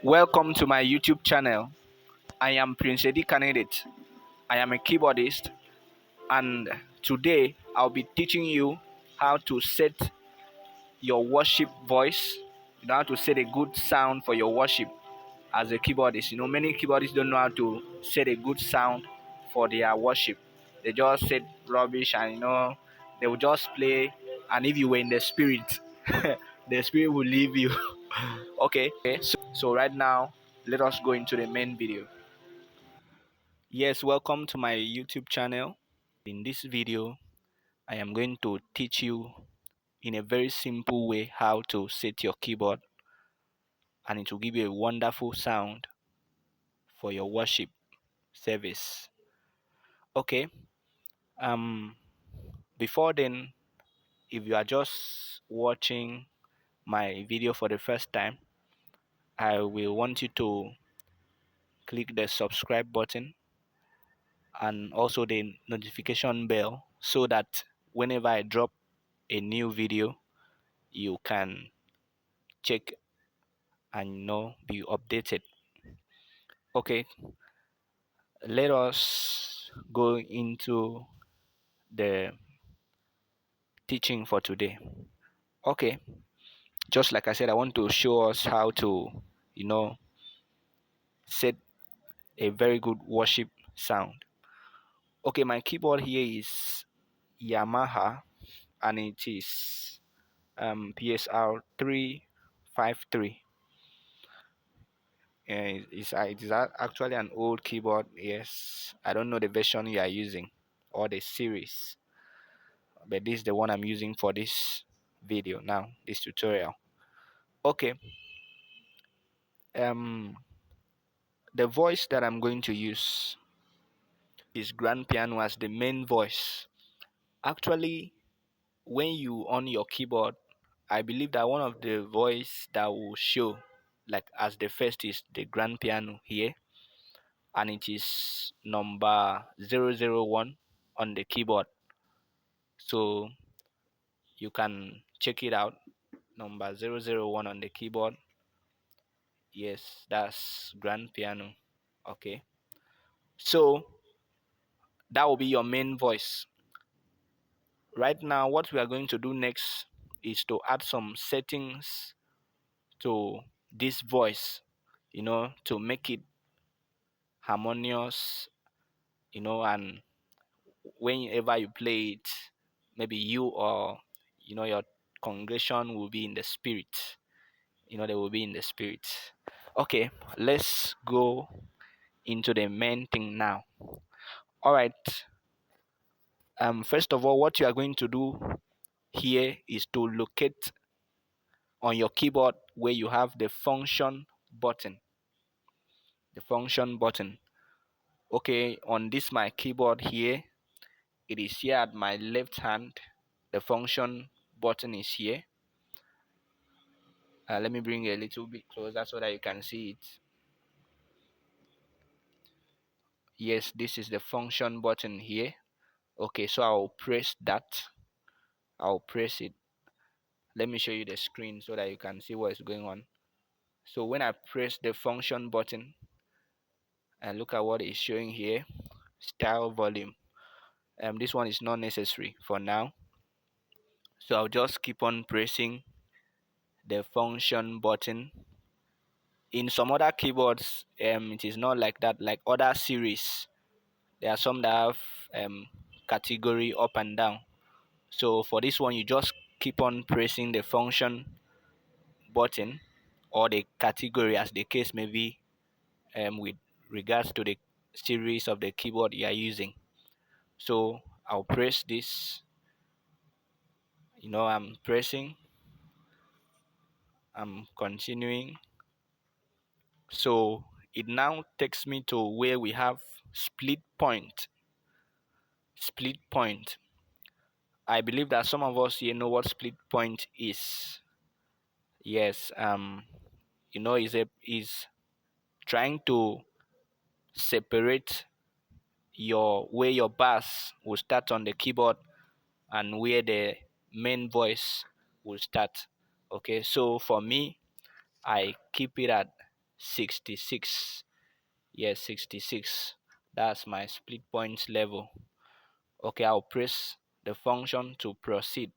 Welcome to my YouTube channel. I am Prince Eddie Candidate. I am a keyboardist, and today I'll be teaching you how to set your worship voice. You know how to set a good sound for your worship as a keyboardist. Many keyboardists don't know how to set a good sound for their worship. They just set rubbish, and they will just play. And if you were in the spirit, the spirit will leave you. Okay. So right now, let us go into the main video. Yes, welcome to my YouTube channel. In this video, I am going to teach you in a very simple way how to set your keyboard, and it will give you a wonderful sound for your worship service. Okay. Um Before then, if you are just watching my video for the first time, I will want you to click the subscribe button and also the notification bell so that whenever I drop a new video, you can check and be updated. Okay, let us go into the teaching for today. Okay, just like I said, I want to show us how to you know set a very good worship sound. Okay, my keyboard here is Yamaha, and it is PSR 353. It is actually an old keyboard. Yes, I don't know the version you are using or the series, but this is the one I'm using for this video now, this tutorial. Okay, um, the voice that I'm going to use is grand piano as the main voice. Actually, when you on your keyboard, I believe that one of the voice that will show like as the first is the grand piano here, and it is number 001 on the keyboard. So you can check it out, number 001 on the keyboard. Yes, that's grand piano. Okay, so that will be your main voice. Right now, what we are going to do next is to add some settings to this voice, to make it harmonious, and whenever you play it, maybe you or your congregation will be in the spirit. They will be in the spirit. Okay, let's go into the main thing now. All right. First of all, what you are going to do here is to locate on your keyboard where you have the function button. The function button. Okay, on this my keyboard here, it is here at my left hand. The function button is here. Let me bring it a little bit closer so that you can see it. Yes, this is the function button here. Okay, so I'll press that. I'll press it. Let me show you the screen so that you can see what is going on. So when I press the function button, and look at what it's showing here, style volume. This one is not necessary for now, so I'll just keep on pressing the function button. In some other keyboards, it is not like that. Like other series, there are some that have category up and down. So for this one, you just keep on pressing the function button or the category as the case may be, with regards to the series of the keyboard you are using. So I'll press this. I'm pressing, I'm continuing. So it now takes me to where we have split point. Split point. I believe that some of us here know what split point is. Yes, is trying to separate your where your bass will start on the keyboard and where the main voice will start. Okay, so for me, I keep it at 66. Yes, 66. That's my split points level. Okay, I'll press the function to proceed.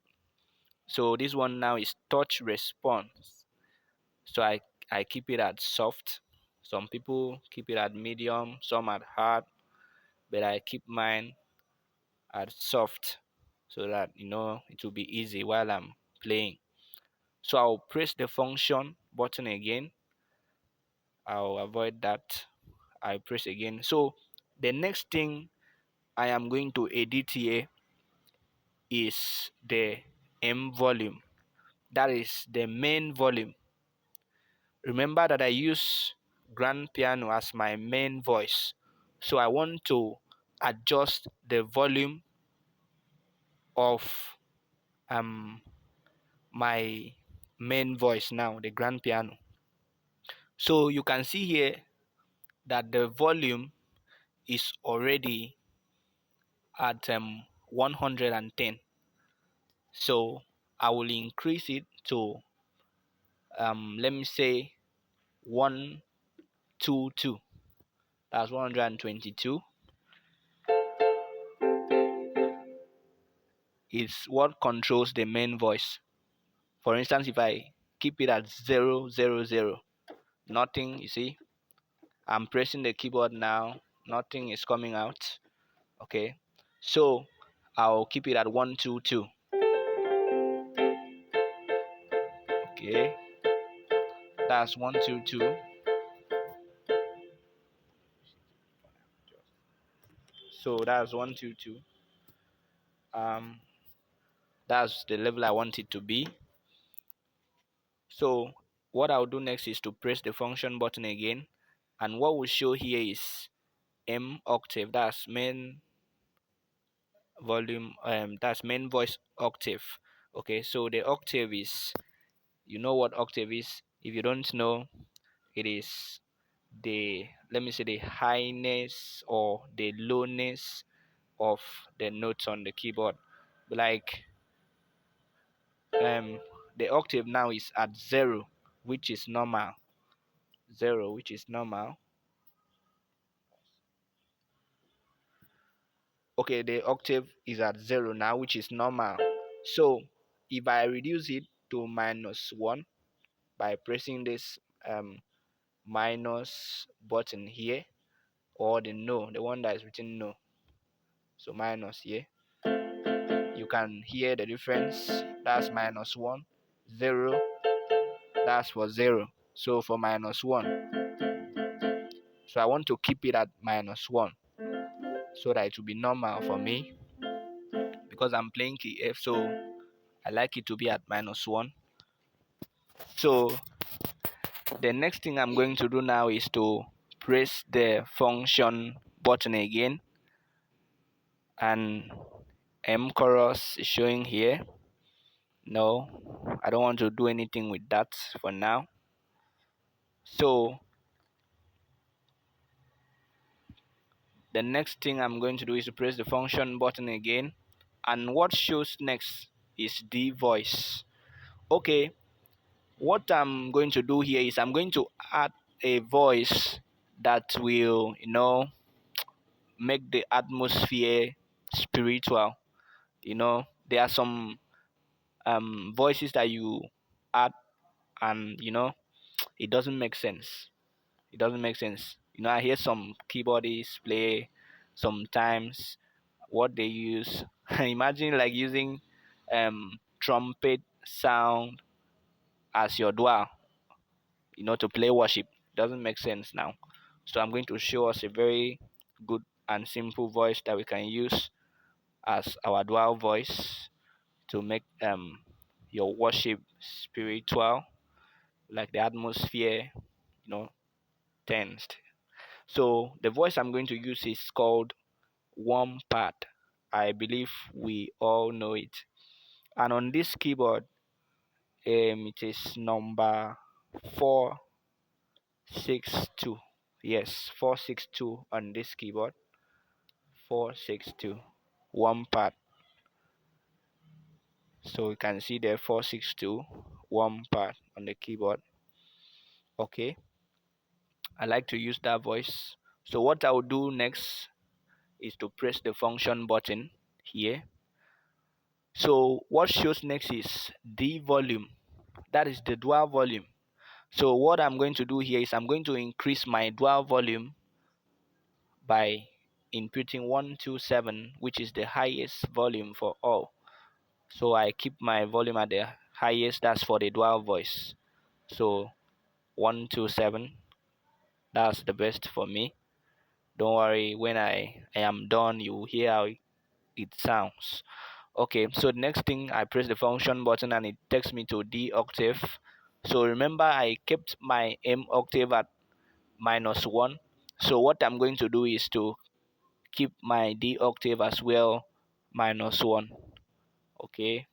So this one now is touch response. So I keep it at soft. Some people keep it at medium, some at hard, but I keep mine at soft so that it will be easy while I'm playing. So I'll press the function button again. I'll avoid that. I press again. So the next thing I am going to edit here is the M volume. That is the main volume. Remember that I use grand piano as my main voice. So I want to adjust the volume of my main voice now, the grand piano. So you can see here that the volume is already at 110. So I will increase it to let me say 122. That's 122. Is what controls the main voice. For instance, if I keep it at 000, nothing, you see, I'm pressing the keyboard now, nothing is coming out. Okay, so I'll keep it at 122. Okay, that's 122. So that's 122. Um, that's the level I want it to be. So what I'll do next is to press the function button again, and what will show here is M octave. That's main volume. That's main voice octave. Okay, so the octave is, you know what octave is. If you don't know, it is the, let me say, the highness or the lowness of the notes on the keyboard. Like the octave now is at 0, which is normal. 0, which is normal. Okay, the octave is at 0 now, which is normal. So if I reduce it to -1 by pressing this minus button here, or the no, the one that is written no, so minus here, you can hear the difference. That's -1. 0, that's for 0. So for -1, so I want to keep it at -1 so that it will be normal for me, because I'm playing key F, so I like it to be at -1. So the next thing I'm going to do now is to press the function button again, and M chorus is showing here. No, I don't want to do anything with that for now. So the next thing I'm going to do is to press the function button again, and what shows next is the voice. Okay, what I'm going to do here is I'm going to add a voice that will make the atmosphere spiritual. There are some voices that you add, and it doesn't make sense. It doesn't make sense. I hear some keyboardists play sometimes what they use. Imagine like using trumpet sound as your dua, to play worship. Doesn't make sense now. So I'm going to show us a very good and simple voice that we can use as our dual voice to make your worship spiritual, like the atmosphere, tensed. So the voice I'm going to use is called warm part. I believe we all know it. And on this keyboard, it is number 462. Yes, 462 on this keyboard. 462. Warm part. So you can see there 462 warm part on the keyboard. Okay. I like to use that voice. So what I'll do next is to press the function button here. So what shows next is the volume. That is the dual volume. So what I'm going to do here is I'm going to increase my dual volume by inputting 127, which is the highest volume for all. So I keep my volume at the highest, that's for the dual voice. So 127, that's the best for me. Don't worry, when I am done, you will hear how it sounds. Okay, so the next thing, I press the function button and it takes me to D octave. So remember, I kept my M octave at -1. So what I'm going to do is to keep my D octave as well -1. Okay,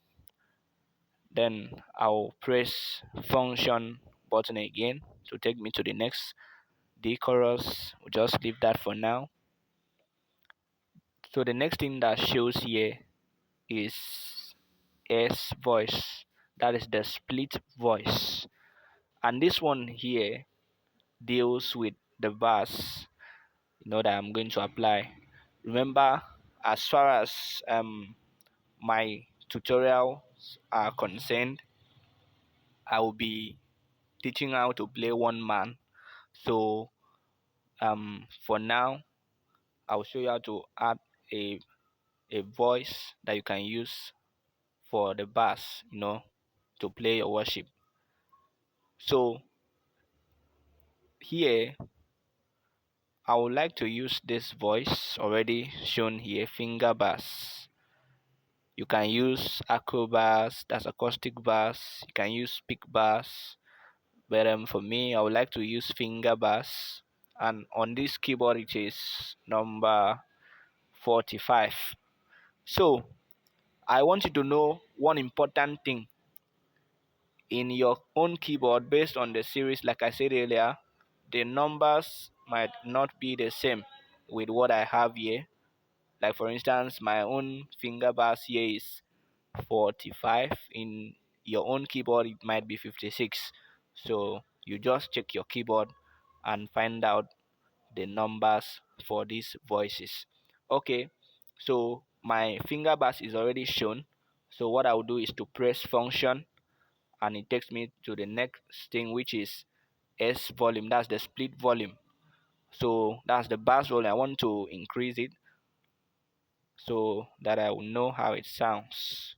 then I'll press function button again to take me to the next D chorus. We'll just leave that for now. So the next thing that shows here is S voice, that is the split voice, and this one here deals with the bass, that I'm going to apply. Remember, as far as my tutorials are concerned, I will be teaching how to play one man. So for now, I'll show you how to add a voice that you can use for the bass, to play your worship. So here I would like to use this voice already shown here, finger bass. You can use acro bass, that's acoustic bass. You can use pick bass, but for me, I would like to use finger bass. And on this keyboard, it is number 45. So I want you to know one important thing in your own keyboard. Based on the series, like I said earlier, the numbers might not be the same with what I have here. Like for instance, my own finger bass here is 45. In your own keyboard, it might be 56. So you just check your keyboard and find out the numbers for these voices. Okay, so my finger bass is already shown. So what I will do is to press function and it takes me to the next thing, which is S volume, that's the split volume. So that's the bass volume. I want to increase it so that I will know how it sounds.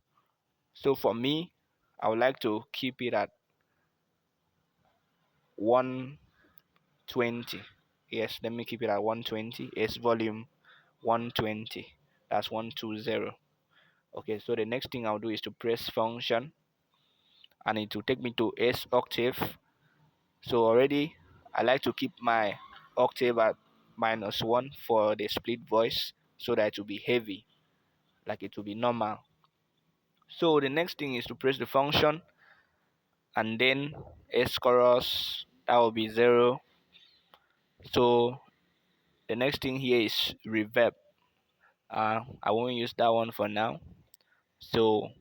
So for me, I would like to keep it at 120. Yes, let me keep it at 120. S volume 120. That's 120. Okay, so the next thing I'll do is to press function and it will take me to S octave. So already I like to keep my octave at -1 for the split voice so that it will be heavy, like it will be normal. So the next thing is to press the function and then S chorus, that will be 0. So the next thing here is reverb. I won't use that one for now. So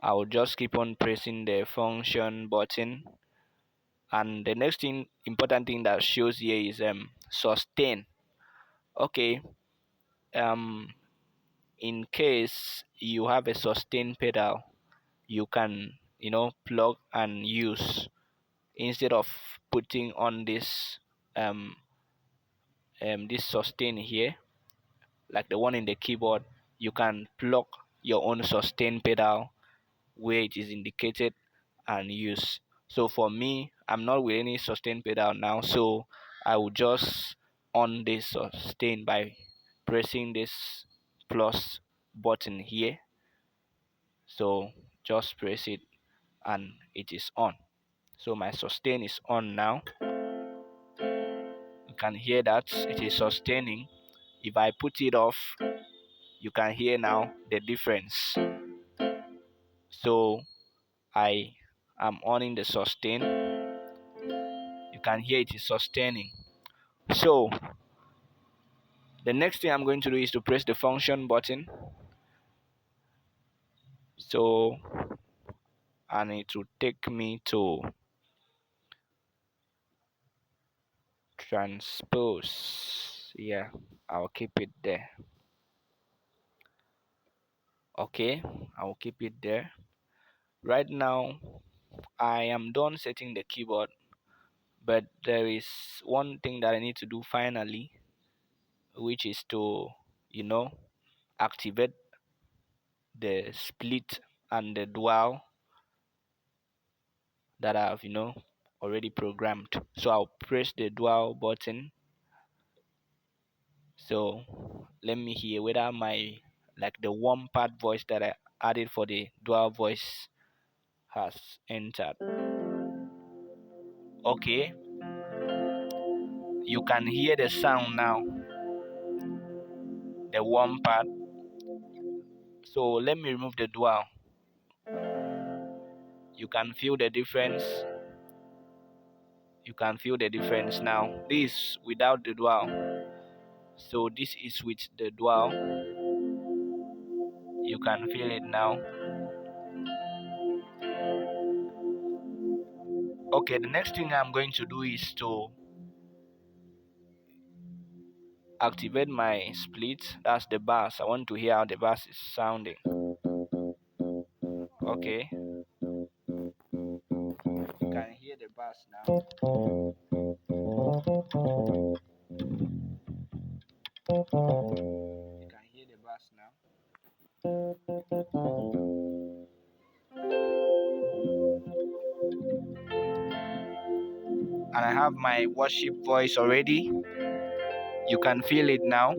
I'll just keep on pressing the function button. And the next thing, important thing that shows here is sustain. Okay. Um, in case you have a sustain pedal, you can plug and use, instead of putting on this sustain here, like the one in the keyboard. You can plug your own sustain pedal where it is indicated and use. So for me, I'm not with any sustain pedal now, so I will just on this sustain by pressing this plus button here. So just press it and it is on. So my sustain is on now. You can hear that it is sustaining. If I put it off, you can hear now the difference. So I am on the sustain. You can hear it is sustaining. So the next thing I'm going to do is to press the function button. So and it will take me to transpose. Yeah, I'll keep it there. Okay, I'll keep it there. Right now, I am done setting the keyboard, but there is one thing that I need to do finally, which is to, you know, activate the split and the dual that I've, already programmed. So I'll press the dual button. So let me hear whether my, like, the warm part voice that I added for the dual voice has entered. Okay, you can hear the sound now, the warm part. So let me remove the dual. You can feel the difference. You can feel the difference now. This without the dual. So this is with the dual. You can feel it now. Okay, the next thing I'm going to do is to activate my split. That's the bass. I want to hear how the bass is sounding. Okay, you can hear the bass now. You can hear the bass now. And I have my worship voice already. You can feel it now.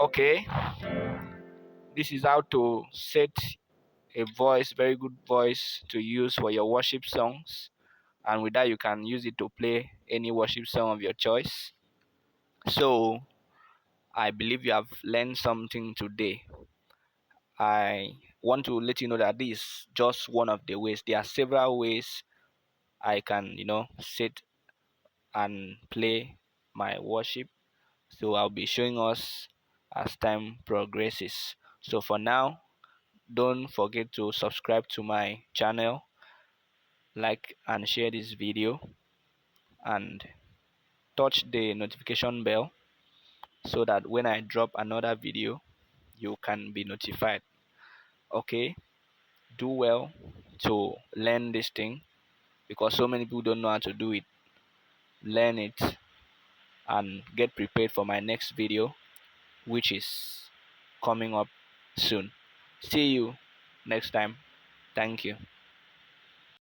Okay, this is how to set a voice, very good voice to use for your worship songs. And with that, you can use it to play any worship song of your choice. So I believe you have learned something today. I want to let you know that this is just one of the ways. There are several ways I can, sit and play my worship. So I'll be showing us as time progresses. So for now, don't forget to subscribe to my channel, like and share this video, and touch the notification bell so that when I drop another video, you can be notified. Okay, do well to learn this thing because so many people don't know how to do it. Learn it and get prepared for my next video, which is coming up soon. See you next time. Thank you.